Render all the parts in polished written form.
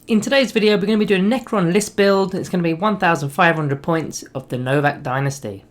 In today's video we're going to be doing a Necron list build. It's going to be 1500 points of the Novokh Dynasty.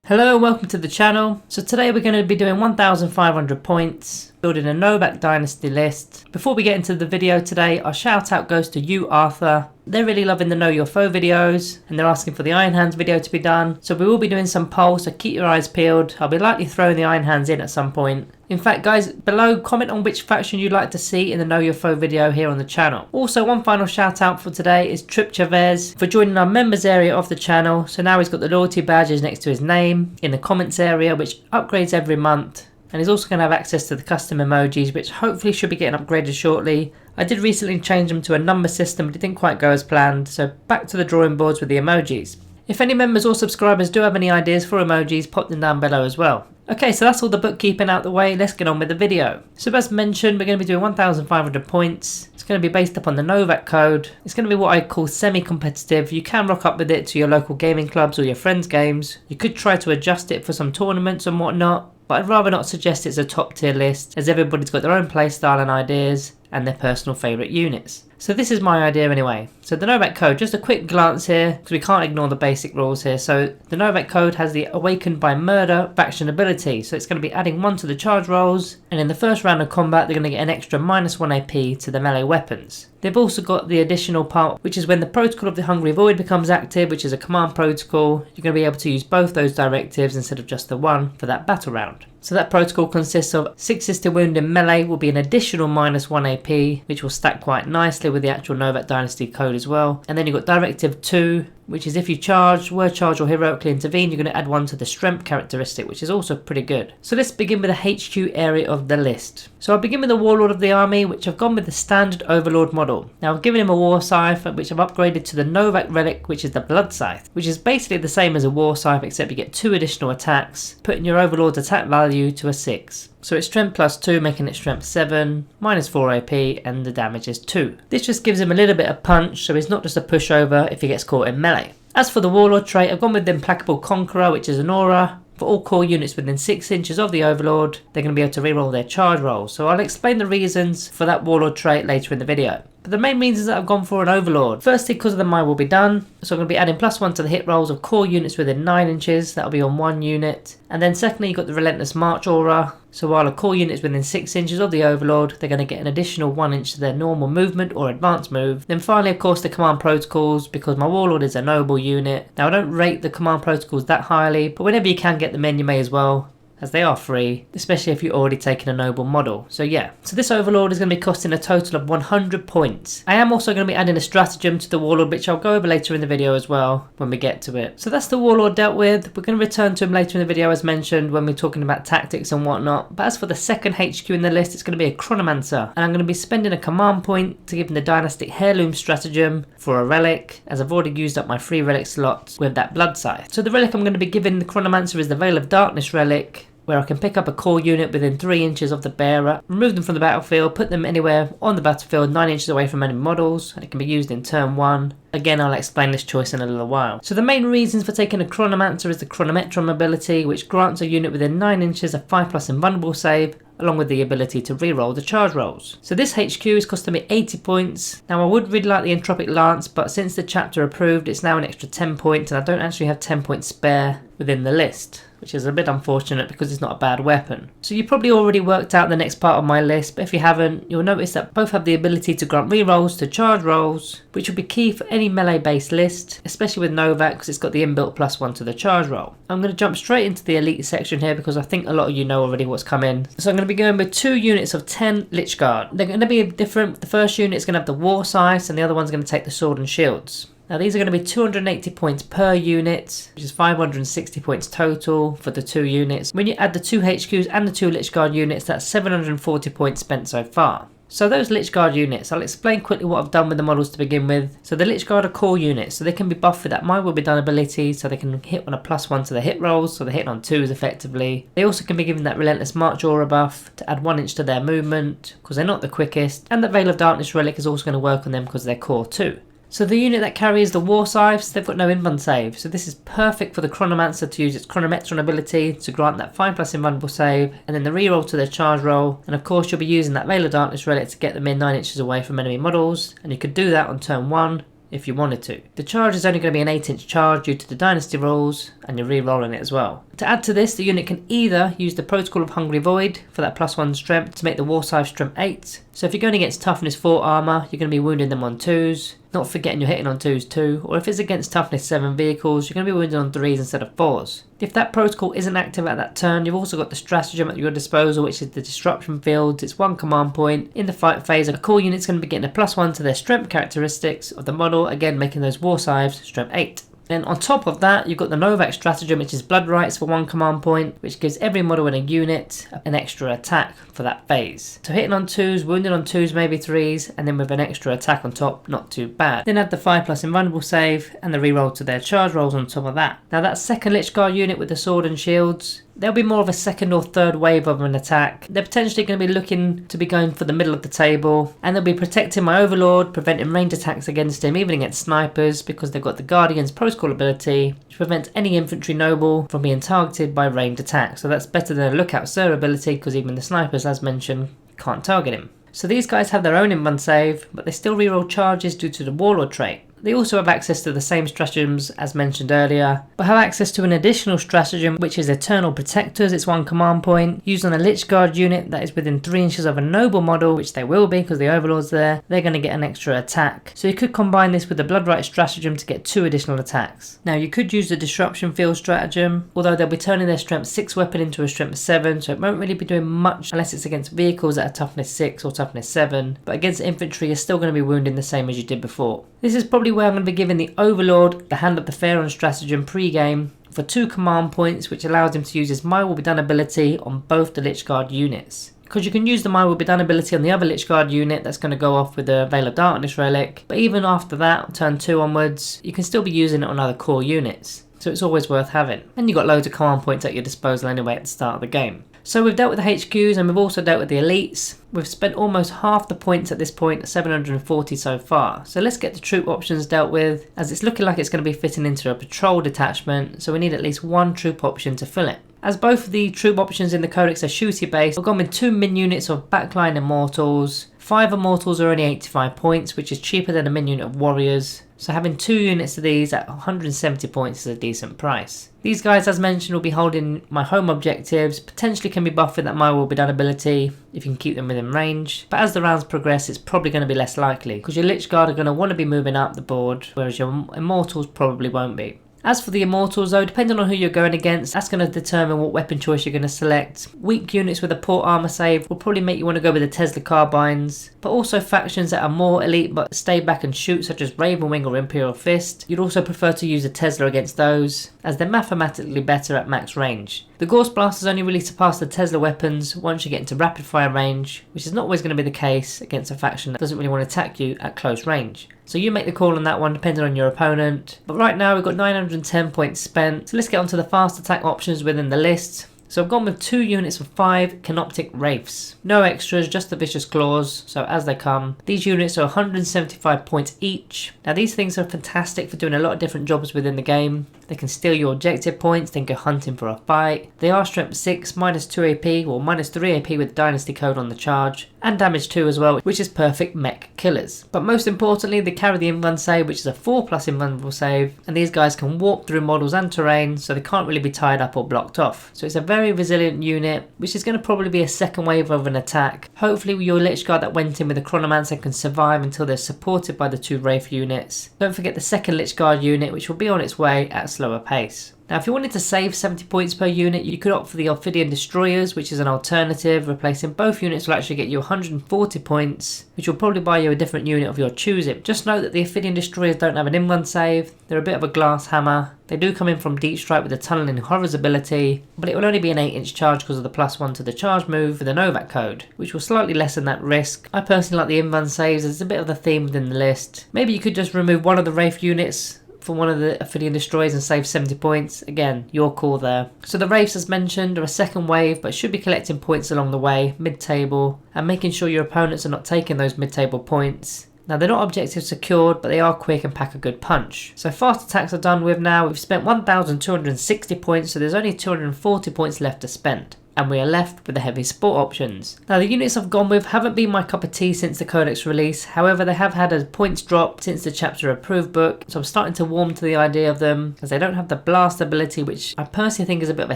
Hello, welcome to the channel. So today we're going to be doing 1500 points, building a Novokh Dynasty list. Before we get into the video today, our shout out goes to you, Arthur. They're really loving the Know Your Foe videos and they're asking for the Iron Hands video to be done. So we will be doing some polls, so keep your eyes peeled. I'll be likely throwing the Iron Hands in at some point. In fact guys, below comment on which faction you'd like to see in the Know Your Foe video here on the channel. Also, one final shout out for today is Trip Chavez for joining our members area of the channel. So now he's got the loyalty badges next to his name in the comments area, which upgrades every month. And he's also going to have access to the custom emojis, which hopefully should be getting upgraded shortly. I did recently change them to a number system, but it didn't quite go as planned. So back to the drawing boards with the emojis. If any members or subscribers do have any ideas for emojis, pop them down below as well. Okay, so that's all the bookkeeping out the way. Let's get on with the video. So as mentioned, we're going to be doing 1500 points. It's going to be based upon the Novokh code. It's going to be what I call semi-competitive. You can rock up with it to your local gaming clubs or your friends' games. You could try to adjust it for some tournaments and whatnot, but I'd rather not suggest it's a top tier list, as everybody's got their own playstyle and ideas and their personal favourite units. So this is my idea anyway. So the Novokh code, just a quick glance here, because we can't ignore the basic rules here. So the Novokh code has the Awakened by Murder faction ability. So it's going to be adding 1 to the charge rolls, and in the first round of combat they're going to get an extra -1 AP to the melee weapons. They've also got the additional part, which is when the Protocol of the Hungry Void becomes active, which is a command protocol. You're going to be able to use both those directives instead of just the one for that battle round. So that protocol consists of 6 Sister Wound in melee will be an additional -1 AP, which will stack quite nicely with the actual Novokh Dynasty code as well. And then you've got Directive 2, which is if you charge, word charge or heroically intervene, you're going to add 1 to the strength characteristic, which is also pretty good. So let's begin with the HQ area of the list. So I'll begin with the Warlord of the Army, which I've gone with the standard Overlord model. Now I've given him a War Scythe, which I've upgraded to the Novokh relic, which is the Blood Scythe, which is basically the same as a War Scythe, except you get 2 additional attacks, putting your Overlord's attack value to a 6. So it's strength +2, making it strength 7, -4 AP, and the damage is 2. This just gives him a little bit of punch, so he's not just a pushover if he gets caught in melee. As for the Warlord trait, I've gone with the Implacable Conqueror, which is an aura. For all core units within 6 inches of the Overlord, they're going to be able to reroll their charge rolls. So I'll explain the reasons for that Warlord trait later in the video. But the main reasons that I've gone for an Overlord. Firstly, because of the My Will Be Done. So I'm going to be adding +1 to the hit rolls of core units within 9 inches. That'll be on 1 unit. And then secondly, you've got the Relentless March aura. So while a core unit is within 6 inches of the Overlord, they're going to get an additional 1 inch to their normal movement or advanced move. Then finally, of course, the command protocols, because my Warlord is a noble unit. Now I don't rate the command protocols that highly, but whenever you can get them in, you may as well, as they are free, especially if you're already taking a noble model. So yeah, so this Overlord is going to be costing a total of 100 points. I am also going to be adding a stratagem to the Warlord, which I'll go over later in the video as well when we get to it. So that's the Warlord dealt with. We're going to return to him later in the video as mentioned when we're talking about tactics and whatnot. But as for the second HQ in the list, it's going to be a Chronomancer, and I'm going to be spending a command point to give him the Dynastic Heirloom stratagem for a relic, as I've already used up my 3 relic slots with that Blood Scythe. So the relic I'm going to be giving the Chronomancer is the Veil of Darkness relic, where I can pick up a core unit within 3 inches of the bearer, remove them from the battlefield, put them anywhere on the battlefield 9 inches away from enemy models, and it can be used in turn 1. Again, I'll explain this choice in a little while. So the main reasons for taking a Chronomancer is the Chronometron ability, which grants a unit within 9 inches a 5+ invulnerable save, along with the ability to reroll the charge rolls. So this HQ is costing me 80 points. Now I would really like the Entropic Lance, but since the chapter approved, it's now an extra 10 points, and I don't actually have 10 points spare within the list, which is a bit unfortunate because it's not a bad weapon. So you probably already worked out the next part of my list, but if you haven't, you'll notice that both have the ability to grant rerolls to charge rolls, which will be key for any melee based list, especially with Novokh because it's got the inbuilt +1 to the charge roll. I'm going to jump straight into the elite section here because I think a lot of you know already what's coming. So I'm going to be going with 2 units of 10 Lychguard. They're going to be different. The first unit is going to have the War Scythe and the other one's going to take the Sword and Shields. Now these are going to be 280 points per unit, which is 560 points total for the 2 units. When you add the 2 HQs and the 2 Lychguard units, that's 740 points spent so far. So those Lychguard units, I'll explain quickly what I've done with the models to begin with. So the Lychguard are core units, so they can be buffed with that My Will Be Done ability, so they can hit on a +1 to the hit rolls, so they're hitting on 2s effectively. They also can be given that Relentless March aura buff to add 1 inch to their movement, because they're not the quickest. And the Veil of Darkness relic is also going to work on them because they're core 2. So the unit that carries the War Scythes, they've got no invuln save, so this is perfect for the Chronomancer to use its Chronometron ability to grant that 5+ invulnerable save, and then the reroll to their charge roll, and of course you'll be using that Veil of Darkness relic to get them in 9 inches away from enemy models, and you could do that on turn 1 if you wanted to. The charge is only going to be an 8-inch charge due to the Dynasty rules, and you're re-rolling it as well. To add to this, the unit can either use the Protocol of Hungry Void for that +1 strength to make the War Scythe strength 8. So if you're going against toughness 4 armor, you're going to be wounding them on 2s, not forgetting you're hitting on 2s too, or if it's against toughness 7 vehicles, you're going to be wounded on 3s instead of 4s. If that protocol isn't active at that turn, you've also got the stratagem at your disposal, which is the disruption field. It's 1 command point. In the fight phase, a core unit's going to be getting a +1 to their strength characteristics of the model, again making those War Scythes strength 8. Then on top of that, you've got the Novokh stratagem, which is Blood Rights for 1 command point, which gives every model in a unit an extra attack for that phase. So hitting on 2s, wounded on 2s, maybe 3s, and then with an extra attack on top, not too bad. Then add the 5+ invulnerable save and the reroll to their charge rolls on top of that. Now that second Lychguard unit with the sword and shields, there'll be more of a second or third wave of an attack. They're potentially going to be looking to be going for the middle of the table, and they'll be protecting my Overlord, preventing ranged attacks against him, even against snipers, because they've got the Guardian's Protocol ability, which prevents any infantry noble from being targeted by ranged attacks. So that's better than a Lookout Sir ability, because even the snipers, as mentioned, can't target him. So these guys have their own invuln save, but they still reroll charges due to the Warlord trait. They also have access to the same stratagems as mentioned earlier, but have access to an additional stratagem, which is Eternal Protectors. It's 1 command point, used on a Lychguard unit that is within 3 inches of a noble model, which they will be because the Overlord's there. They're going to get an extra attack. So you could combine this with the Blood Right stratagem to get 2 additional attacks. Now you could use the Disruption Field stratagem, although they'll be turning their strength 6 weapon into a strength 7, so it won't really be doing much unless it's against vehicles that are toughness 6 or toughness 7, but against infantry you're still going to be wounding the same as you did before. This is probably where I'm going to be giving the Overlord the Hand Up the Fair on stratagem pre-game for 2 command points, which allows him to use his My Will Be Done ability on both the Lychguard units. Because you can use the My Will Be Done ability on the other Lychguard unit that's going to go off with the Veil of Darkness relic, but even after that, turn 2 onwards, you can still be using it on other core units. So it's always worth having. And you've got loads of command points at your disposal anyway at the start of the game. So we've dealt with the HQs and we've also dealt with the elites. We've spent almost half the points at this point, 740 so far. So let's get the troop options dealt with, as it's looking like it's going to be fitting into a patrol detachment, so we need at least 1 troop option to fill it. As both of the troop options in the Codex are shooty based, I've gone with 2 min units of backline Immortals. 5 Immortals are only 85 points, which is cheaper than a min unit of Warriors. So having 2 units of these at 170 points is a decent price. These guys, as mentioned, will be holding my home objectives, potentially can be buffing that My Will Be Done ability if you can keep them within range, but as the rounds progress it's probably going to be less likely, because your Lychguard are going to want to be moving up the board, whereas your Immortals probably won't be. As for the Immortals though, depending on who you're going against, that's going to determine what weapon choice you're going to select. Weak units with a poor armor save will probably make you want to go with the Tesla carbines, but also factions that are more elite but stay back and shoot, such as Ravenwing or Imperial Fist, you'd also prefer to use a Tesla against those, as they're mathematically better at max range. The Gauss Blasters only really surpass the Tesla weapons once you get into rapid fire range, which is not always going to be the case against a faction that doesn't really want to attack you at close range. So you make the call on that one depending on your opponent. But right now we've got 910 points spent, so let's get on to the fast attack options within the list. So I've gone with 2 units of 5 Canoptic Wraiths. No extras, just the Vicious Claws, so as they come. These units are 175 points each. Now these things are fantastic for doing a lot of different jobs within the game. They can steal your objective points, then go hunting for a fight. They are strength 6, minus 2 AP, or minus 3 AP with the Dynasty code on the charge, and damage 2 as well, which is perfect mech killers. But most importantly, they carry the invuln save, which is a 4+ invulnerable save, and these guys can warp through models and terrain, so they can't really be tied up or blocked off. So it's a very resilient unit, which is going to probably be a second wave of an attack. Hopefully your Lychguard that went in with the Chronomancer can survive until they're supported by the 2 Wraith units. Don't forget the second Lychguard unit, which will be on its way at a slower pace. Now if you wanted to save 70 points per unit, you could opt for the Ophidian Destroyers, which is an alternative. Replacing both units will actually get you 140 points, which will probably buy you a different unit of your choosing. Just note that the Ophidian Destroyers don't have an invuln save, they're a bit of a glass hammer. They do come in from Deep Strike with the Tunneling Horrors ability, but it will only be an 8-inch charge because of the +1 to the charge move with the Novokh code, which will slightly lessen that risk. I personally like the invuln saves, it's a bit of the theme within the list. Maybe you could just remove one of the Wraith units for one of the Ophidian Destroyers and save 70 points. Again, your call there. So the Wraiths, as mentioned, are a second wave, but should be collecting points along the way, mid-table, and making sure your opponents are not taking those mid-table points. Now they're not objective secured, but they are quick and pack a good punch. So fast attacks are done with now. We've spent 1,260 points, so there's only 240 points left to spend. And we are left with the heavy support options. Now the units I've gone with haven't been my cup of tea since the Codex release, however they have had a points drop since the chapter approved book, so I'm starting to warm to the idea of them, as they don't have the blast ability, which I personally think is a bit of a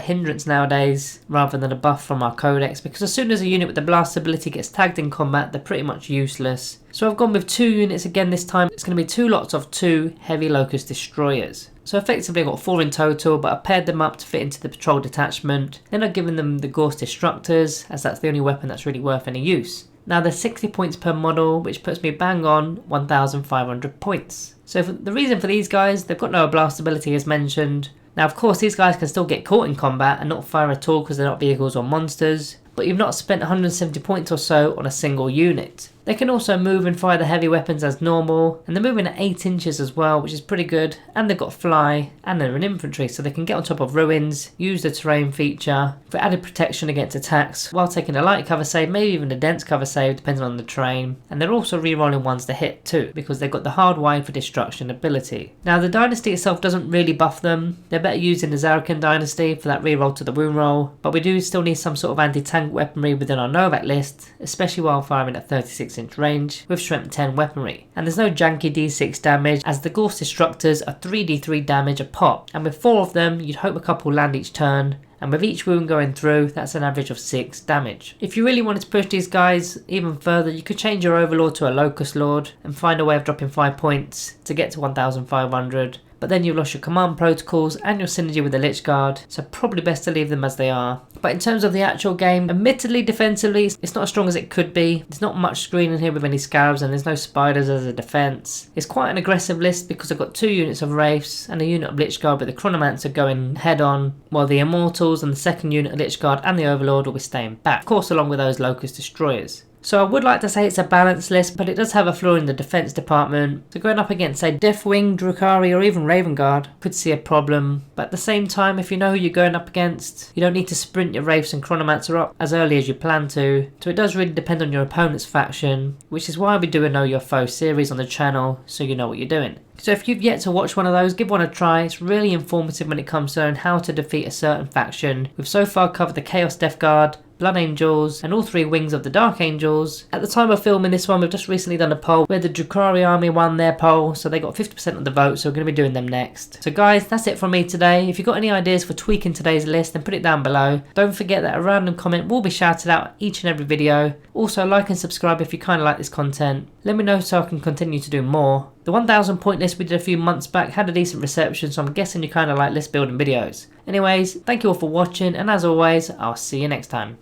hindrance nowadays, rather than a buff from our Codex, because as soon as a unit with the blast ability gets tagged in combat, they're pretty much useless. So I've gone with 2 units again this time. It's going to be 2 lots of 2 heavy Locust Destroyers. So effectively I've got 4 in total, but I paired them up to fit into the patrol detachment. Then I've given them the Gorse Destructors, as that's the only weapon that's really worth any use. Now there's 60 points per model, which puts me bang on 1,500 points. So the reason for these guys, they've got no blast ability as mentioned. Now of course these guys can still get caught in combat and not fire at all because they're not vehicles or monsters, but you've not spent 170 points or so on a single unit. They can also move and fire the heavy weapons as normal, and they're moving at 8 inches as well, which is pretty good, and they've got fly, and they're an infantry, so they can get on top of ruins, use the terrain feature for added protection against attacks, while taking a light cover save, maybe even a dense cover save, depending on the terrain, and they're also re-rolling ones to hit too, because they've got the hard wide for destruction ability. Now the dynasty itself doesn't really buff them, they're better used in the Zarkin dynasty for that re-roll to the wound roll, but we do still need some sort of anti-tank weaponry within our Novokh list, especially while firing at 36 inch range with strength 10 weaponry. And there's no janky d6 damage, as the Gorse Destructors are 3d3 damage a pop, and with 4 of them you'd hope a couple land each turn, and with each wound going through that's an average of 6 damage. If you really wanted to push these guys even further, you could change your Overlord to a Locust Lord and find a way of dropping 5 points to get to 1,500. But then you've lost your command protocols and your synergy with the Lychguard, so probably best to leave them as they are. But in terms of the actual game, admittedly defensively, it's not as strong as it could be. There's not much screening here with any scarabs, and there's no spiders as a defence. It's quite an aggressive list because I've got 2 units of Wraiths and a unit of Lychguard with the Chronomancer going head on, while the Immortals and the second unit of Lychguard and the Overlord will be staying back, of course along with those Locust Destroyers. So I would like to say it's a balanced list, but it does have a flaw in the defense department. So going up against say Deathwing, Drukhari or even Raven Guard could see a problem. But at the same time, if you know who you're going up against, you don't need to sprint your Wraiths and Chronomancer up as early as you plan to. So it does really depend on your opponent's faction, which is why we do a Know Your Foe series on the channel, so you know what you're doing. So if you've yet to watch one of those, give one a try. It's really informative when it comes to knowing how to defeat a certain faction. We've so far covered the Chaos Death Guard, Blood Angels and all 3 wings of the Dark Angels. At the time of filming this one, we've just recently done a poll where the Drukhari army won their poll, so they got 50% of the vote, so we're going to be doing them next. So guys, that's it from me today. If you've got any ideas for tweaking today's list, then put it down below. Don't forget that a random comment will be shouted out each and every video. Also like and subscribe if you kind of like this content. Let me know so I can continue to do more. The 1000 point list we did a few months back had a decent reception, so I'm guessing you kind of like list building videos. Anyways, thank you all for watching, and as always, I'll see you next time.